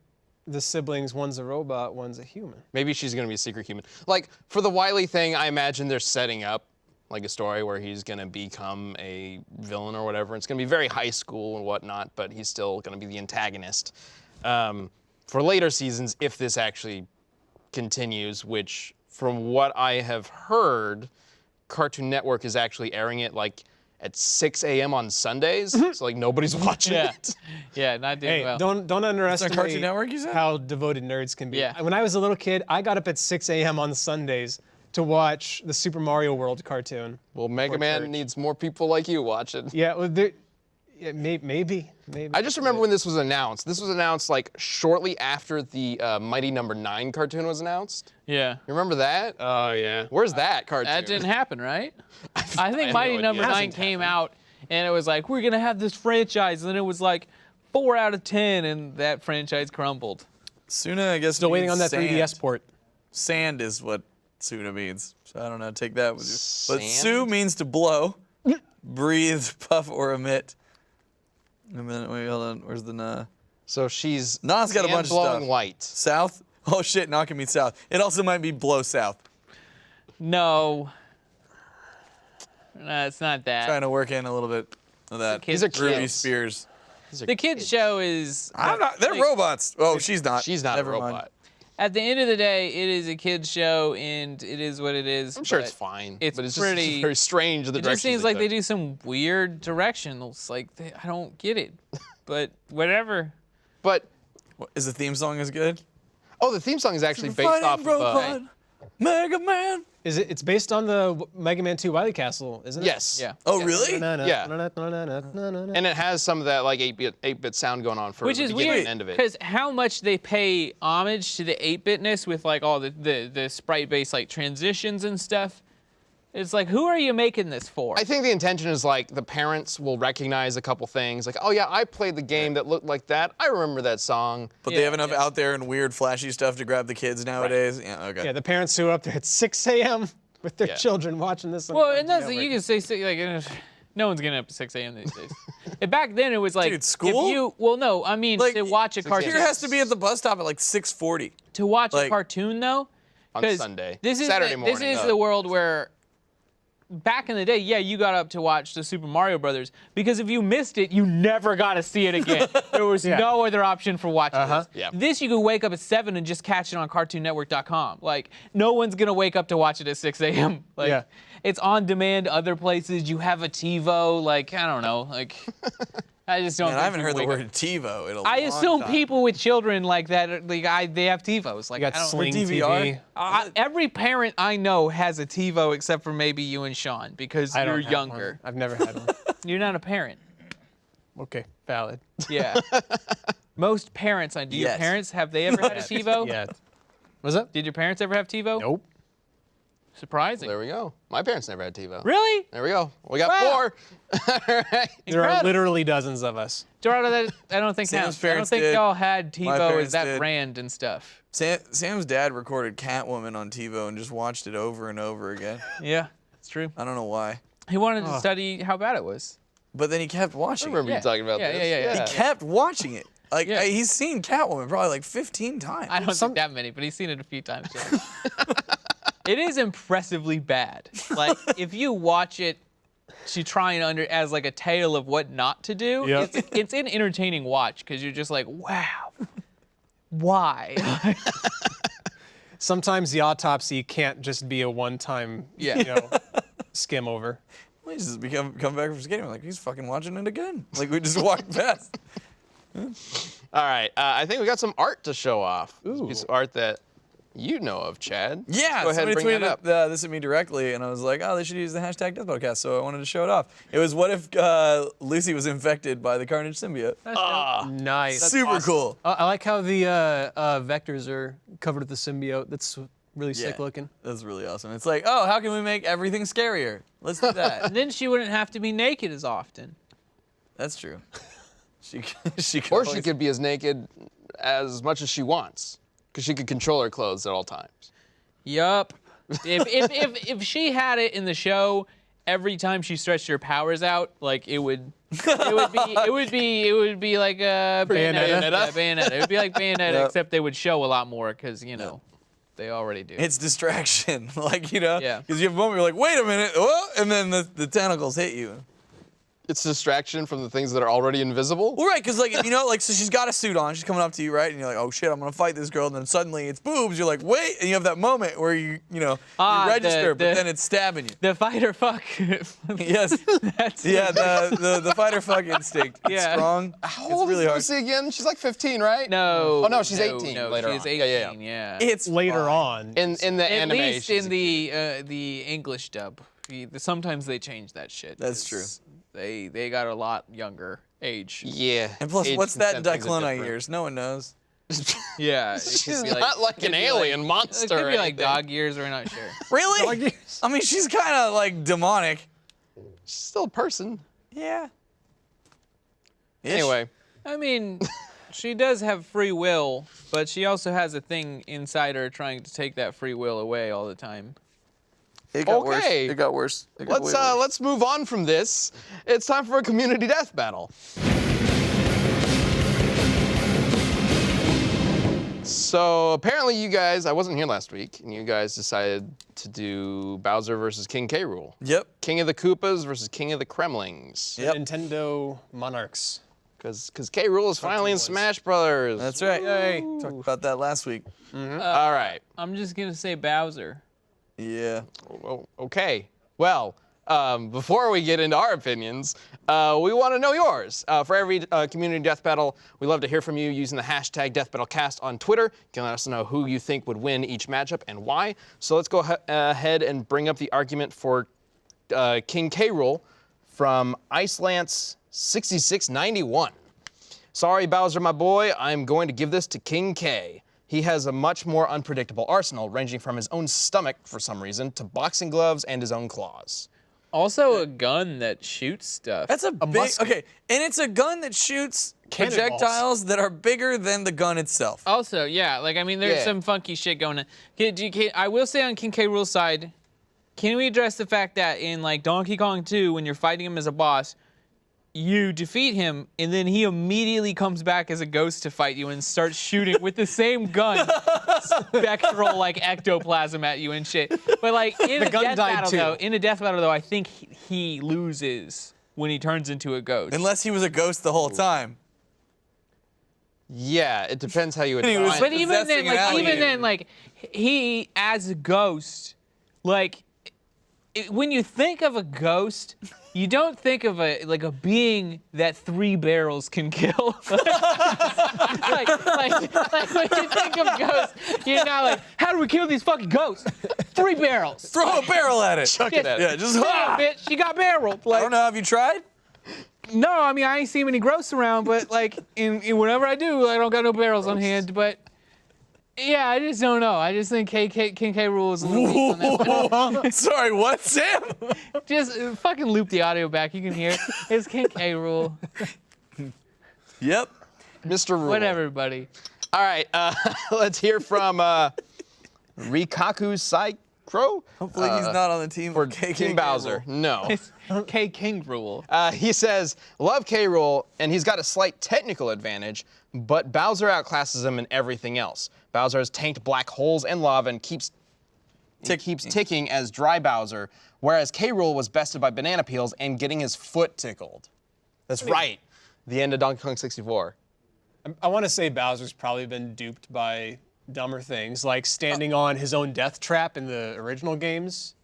the siblings, one's a robot, one's a human. Maybe she's gonna be a secret human. Like, for the Wily thing, I imagine they're setting up like a story where he's gonna become a villain or whatever. It's gonna be very high school and whatnot, but he's still gonna be the antagonist. For later seasons, if this actually continues, which from what I have heard, Cartoon Network is actually airing it like at 6 a.m. on Sundays, so like nobody's watching it. Yeah, not doing Hey, well. don't underestimate Cartoon Network, you said? how devoted nerds can be. Yeah. When I was a little kid, I got up at 6 a.m. on Sundays to watch the Super Mario World cartoon. Well, Mega Or Man church. needs more people like you watching. Yeah, well, maybe. I just remember when this was announced. This was announced like shortly after the Mighty Number 9 cartoon was announced. Yeah. You remember that? Oh yeah. Where's that cartoon? That didn't happen, right? I think have Mighty no Number idea. 9 came out, and it was like, we're going to have this franchise, and then it was like 4 out of 10, and that franchise crumbled. Suna, I guess. Still waiting on means that 3DS port. Sand is what Suna means. So I don't know. Take that with you. But Sand? Su means to blow, breathe, puff, or emit. A minute. Wait, hold on. Where's the na? So she's Na's got a bunch of blowing stuff. light. South? Oh shit, Na can mean south. It also might be blow south. No. No, it's not that. Trying to work in a little bit of that. These are Ruby kids. Spears. The kids' show is. I'm not. They're like, robots. Oh, she's not. She's not Never a mind. robot. At the end of the day, it is a kids' show, and it is what it is. I'm sure but it's fine. It's but it's pretty. just very strange the It direction. just seems like they do some weird directions. Like I don't get it, but whatever. But What, is the theme song as good? oh, the theme song is actually based off of. Robot, Mega Man. It's based on the Mega Man 2 Wily Castle, isn't it? Yes. Yeah. Oh, really? Yeah. And it has some of that like 8-bit sound going on for Which the is beginning weird and end of it. because how much they pay homage to the 8-bitness with like all the sprite-based like transitions and stuff. It's like, who are you making this for? I think the intention is like the parents will recognize a couple things, like, oh yeah, I played the game that looked like that. I remember that song. But Yeah, they have enough yeah. out there and weird flashy stuff to grab the kids nowadays. Yeah, okay. Yeah, the parents who are up there at 6 a.m. with their Yeah. children watching this. on well, Cartoon and that's Network. you can say like no one's getting up at 6 a.m. these days. And back then it was like Dude, school? If you well no I mean Like, to watch a 6 cartoon Here has to be at the bus stop at like 6:40. to watch a like- cartoon though On 'cause Sunday. This is Saturday this morning. is the world where. Back in the day, yeah, you got up to watch the Super Mario Brothers because if you missed it, you never got to see it again. There was no other option for watching this. Yeah. This you could wake up at 7 and just catch it on CartoonNetwork.com. Like, no one's gonna wake up to watch it at 6 a.m. Like, Yeah. it's on demand other places. You have a TiVo. Like, I don't know. Like, I just don't. And think I haven't you heard the wake word up- TiVo in a I long assume time. people with children like that, like they have TiVos. Like, You got I don't. Sling DVR? TV. Every parent I know has a TiVo except for maybe you and Sean because I you're don't have younger. one. I've never had one. You're not a parent. Okay, valid. Yeah. Most parents, do your Yes. parents, have they ever had a TiVo? Yeah. What's up? Did your parents ever have TiVo? Nope. Surprising. There we go. My parents never had TiVo. Really? There we go. We got Wow. 4. All right. There are literally dozens of us. Dorado, that I don't think Sam's counts. I don't parents think did. y'all had My TiVo as parents that did. brand and stuff. Sam's dad recorded Catwoman on TiVo and just watched it over and over again. Yeah, it's true. I don't know why. He wanted to study how bad it was. But then he kept I watching remember it. you talking about Yeah, this. yeah. He kept watching it. Like, Yeah. he's seen Catwoman probably like 15 times. I don't think that many, but he's seen it a few times. Yeah. It is impressively bad. Like if you watch it to try and as like a tale of what not to do, Yeah. it's an entertaining watch because you're just like, wow, why? Sometimes the autopsy can't just be a one-time, skim over. We just come back from skating. We're like, he's fucking watching it again. Like, we just walked past. All right. I think we got some art to show off. Ooh. Piece of art that you know of, Chad. Yeah, Go ahead and somebody bring that tweeted up. this at me directly, and I was like, oh, they should use the hashtag DeathPodcast, so I wanted to show it off. It was, what if Lucy was infected by the Carnage symbiote? Nice. Super cool. I like how the vectors are covered with the symbiote. That's really sick looking. That's really awesome. It's like, oh, how can we make everything scarier? Let's do that. And then she wouldn't have to be naked as often. That's true. She could Or she always- could be as naked as much as she wants, because she could control her clothes at all times. Yup. If she had it in the show, every time she stretched her powers out, like it would be like Bayonetta. Bayonetta? Yeah, Bayonetta. It would be like Bayonetta, Yep. except they would show a lot more because They already do. It's distraction, like, you know? Yeah. Because you have a moment where you're like, wait a minute, oh, and then the tentacles hit you. It's distraction from the things that are already invisible. Well, right, because, like, you know, like, so she's got a suit on, she's coming up to you, right? And you're like, oh, shit, I'm going to fight this girl. And then suddenly it's boobs. You're like, wait. And you have that moment where you register, but then it's stabbing you. The fight or fuck. Yes. That's Yeah, the fight or fuck instinct. It's Yeah. strong. How It's old really is hard. Lucy again? She's like 15, right? No. Oh, no, she's 18 No, later she's on. 18, Yeah. It's Later fine. on. In the At anime. least she's in the English dub. Sometimes they change that shit. That's 'cause They got a lot younger age. Yeah. And plus, age what's that in consent things are Diclonite different. years? No one knows. Yeah. it She's could be not like could an be alien It monster. could or be like anything. dog years. We're not sure. Really? I mean, she's kind of, like, demonic. She's still a person. Yeah. Anyway. I mean, she does have free will, but she also has a thing inside her trying to take that free will away all the time. It got worse. Okay. It got worse. It got way worse. Let's move on from this. It's time for a community death battle. So apparently you guys, I wasn't here last week, and you guys decided to do Bowser versus King K. Rool. Yep. King of the Koopas versus King of the Kremlings. Yep. Nintendo Monarchs. Because K. Rool is finally in boys. Smash Brothers. That's right. Yay. Talked about that last week. All right. I'm just gonna say Bowser. Yeah. Oh, okay. Well, before we get into our opinions, we want to know yours. For every community death battle, we love to hear from you using the hashtag DeathBattleCast on Twitter. You can let us know who you think would win each matchup and why. So let's go ahead and bring up the argument for King K. Rool from Icelance 6691. Sorry, Bowser, my boy. I'm going to give this to King K. He has a much more unpredictable arsenal, ranging from his own stomach, for some reason, to boxing gloves and his own claws. Also a gun that shoots stuff. That's a big, musket. okay, and it's a gun that shoots Cannonballs. projectiles that are bigger than the gun itself. Also, yeah, like, I mean, there's Yeah. some funky shit going on. I will say on King K. Rool's side, can we address the fact that in, like, Donkey Kong 2, when you're fighting him as a boss, you defeat him, and then he immediately comes back as a ghost to fight you and starts shooting with the same gun, spectral, like, ectoplasm at you and shit. But, like, in a gun death died battle, too. though, I think he loses when he turns into a ghost. Unless he was a ghost the whole time. Yeah, it depends how you would He was- define But it. even Possessing then, an like, he as a ghost, like, when you think of a ghost, you don't think of a being that 3 barrels can kill. like when you think of ghosts, you're not like, how do we kill these fucking ghosts? 3 barrels. Throw a barrel at it. Chuck it at Yeah, it. just Damn, bitch, she got barreled. I Like, don't know. Have you tried? no, I mean, I ain't seen many ghosts around, but like, in whatever I do, I don't got no barrels on hand. But yeah, I just don't know. I just think King K. Rool is a little weak on that one. Sorry, what, Sam? Just fucking loop the audio back. You can hear it. It's King K. Rool. Yep. Mr. Rool. Whatever, buddy. All right, let's hear from Rikaku Saikro. Hopefully he's not on the team For KK King Bowser. No. It's K. King Rool. He says, love K. Rool, and he's got a slight technical advantage, but Bowser outclasses him in everything else. Bowser has tanked black holes and lava and keeps ticking as Dry Bowser, whereas K. Rool was bested by banana peels and getting his foot tickled. That's right. The end of Donkey Kong 64. I want to say Bowser's probably been duped by dumber things, like standing on his own death trap in the original games.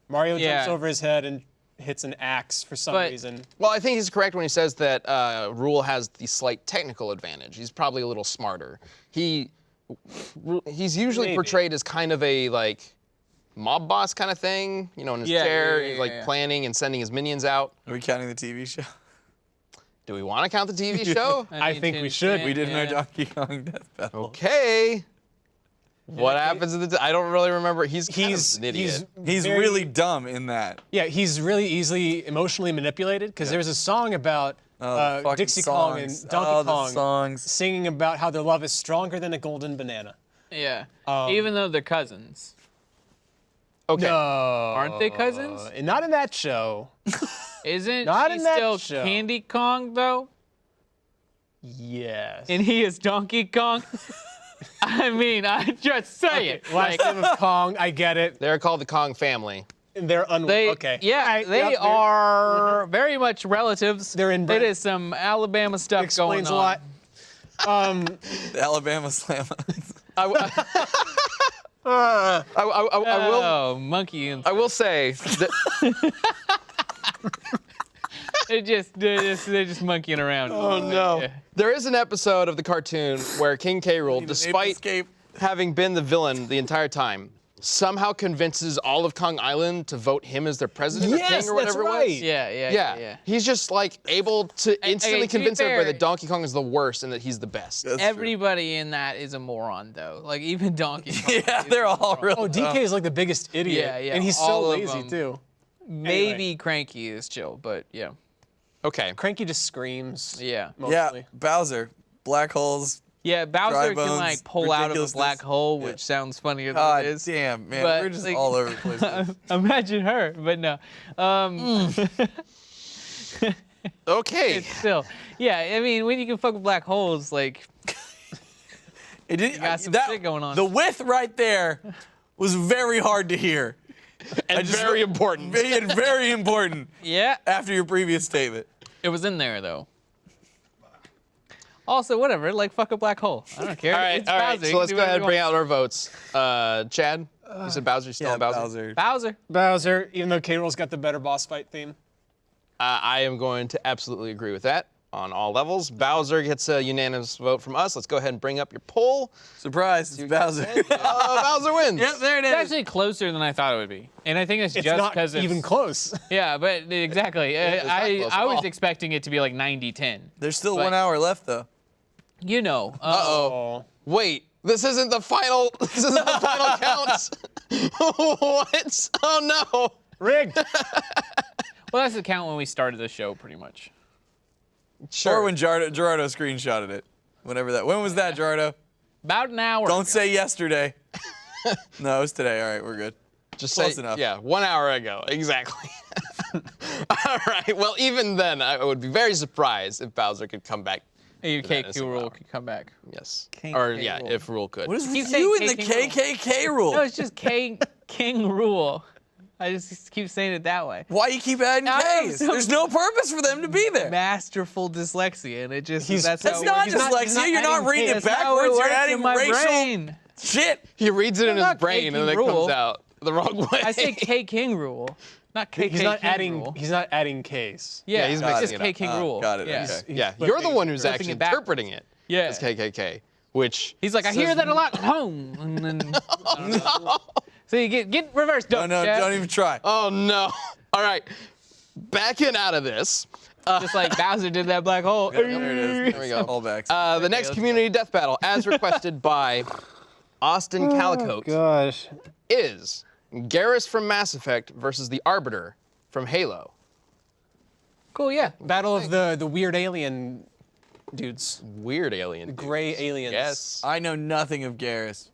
Mario jumps Yeah. over his head and hits an axe for some But- reason. Well, I think he's correct when he says that Rool has the slight technical advantage. He's probably a little smarter. He's usually Maybe. portrayed as kind of a like mob boss kind of thing, you know, in his chair, like planning and sending his minions out. Are we counting the TV show? Do we want to count the TV show? I think we should. We did in our Yeah. Donkey Kong death battle. Okay. What happens in the? I don't really remember. He's kind of an idiot. He's very- really dumb in that. Yeah, he's really easily emotionally manipulated because there's a song about Fucking Dixie Kong songs. and Donkey the Kong songs. singing about how their love is stronger than a golden banana. Yeah. Even though they're cousins. Okay. No. Aren't they cousins? And not in that show. Isn't Not she in that still show. Candy Kong, though? Yes. And he is Donkey Kong? I mean, I'm just saying. Last name of Kong, I get it. They're called the Kong family. And they're okay. Yeah, Alright, they yep, are very much relatives. They're inbred. It is some Alabama stuff explains going on. a lot. The Alabama Slam. I will. Oh, monkey and I will say that they're just monkeying around. Oh no! There is an episode of the cartoon where King K. Rool, despite escape. having been the villain the entire time, somehow convinces all of Kong Island to vote him as their president or king or whatever right. it was. Yeah. He's just like able to instantly to be convince everybody fair- that Donkey Kong is the worst and that he's the best. That's true. Everybody in that is a moron, though. Like even Donkey Kong. Yeah, is they're a all moron. real. Oh, DK is like the biggest idiot. Yeah. And he's all so of lazy them. too. Maybe Cranky is chill, but yeah. Okay. Cranky just screams. Yeah. Mostly. Yeah, Bowser, black holes. Yeah, Bowser Dry can like bones, pull out of a ridiculousness. black hole, which Yeah. sounds funnier than God it is. damn, man, But, we're just like- all over the place. Imagine her, but no. Okay. Still, yeah. I mean, when you can fuck with black holes, like It did, got some shit going on. The width right there was very hard to hear. And very important. Very important yeah, after your previous statement. it was in there though. Also, whatever, like fuck a black hole. I don't care. All right. It's All right. Bowser. So let's You go can ahead do and bring whatever out our votes. Chad, you said Bowser. You still on Bowser? you want. Bowser. Bowser, even though K. Rool's got the better boss fight theme. I am going to absolutely agree with that on all levels. Bowser gets a unanimous vote from us. Let's go ahead and bring up your poll. Surprise, it's Bowser. Bowser wins. Yep, there it It's is. actually closer than I thought it would be, and I think it's It's just not because even close. Yeah, but exactly. it's not close I at was all. expecting it to be like 90-10. There's still But- 1 hour left though. You know. Uh-oh. Wait, this isn't the final. This isn't the final count. What? Oh no. Rigged. Well, that's the count when we started the show, pretty much. Sure. Or when Gerardo screenshotted it. Whenever that. When was that, Gerardo? About an hour. Don't ago. say yesterday. No, it was today. All right, we're good. Just Close say, enough. Yeah, 1 hour ago, exactly. All right. Well, even then, I would be very surprised if Bowser could come back. Hey, to that KK innocent Rool power. could come back. Yes. King Or K. yeah, Rool. if Rule could. What is Keep with saying you and the King KKK rule? No, it's just King Rool. I just keep saying it that way. Why you keep adding I have K's? some- There's no purpose for them to be there. Masterful dyslexia, and it just That's how That's it not works. dyslexia. You're not adding reading K's. it That's how it backwards. You're works adding in my racial brain. shit. He reads it in his not brain and then it KK comes Rool. out the wrong way. I say K King Rule, not KK He's not King adding. Rule. He's not adding K's. Yeah, he's it's mixing just it K up. King Rule. Got it, Yeah. okay. Yeah, He's you're the one flipping- who's flipping actually it backwards. interpreting it Yeah. as KKK, which He's like, I hear that a lot at home. And then, I don't know. So you get reverse No, dope, no, Chad. don't even try. Oh no! All right, backing out of this. Just like Bowser did that black hole. There it is. There we go. All backs. The next let's community death battle, as requested by Austin Calicote, Gosh. is Garrus from Mass Effect versus the Arbiter from Halo. Cool, yeah. Battle of the weird alien dudes. Weird alien. dudes. Gray aliens. Yes. I know nothing of Garrus.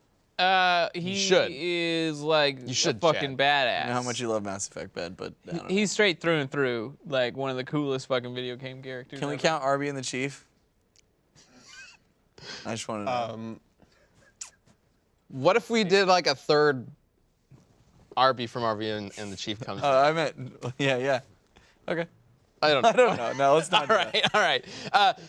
He should. is like You should, a fucking badass. I know how much you love Mass Effect, Ben, but I don't know. He's straight through and through, like one of the coolest fucking video game characters. Can we ever. count Arby and the Chief? I just want to know. What if we did like a third Arby from RB and the Chief comes? I meant, yeah. Okay. I don't I know. don't know. No, let's not. All right, all right.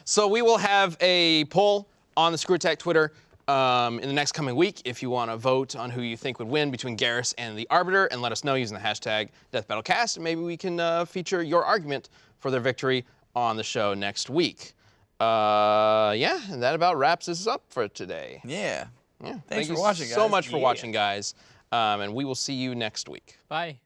So we will have a poll on the Screw Attack Twitter in the next coming week if you want to vote on who you think would win between Garrus and the Arbiter, and let us know using the hashtag DeathBattleCast, and maybe we can feature your argument for their victory on the show next week. Yeah, and that about wraps us up for today. Yeah. Yeah. Thanks Thank for you watching, so guys. much for Yeah. watching, guys, and we will see you next week. Bye.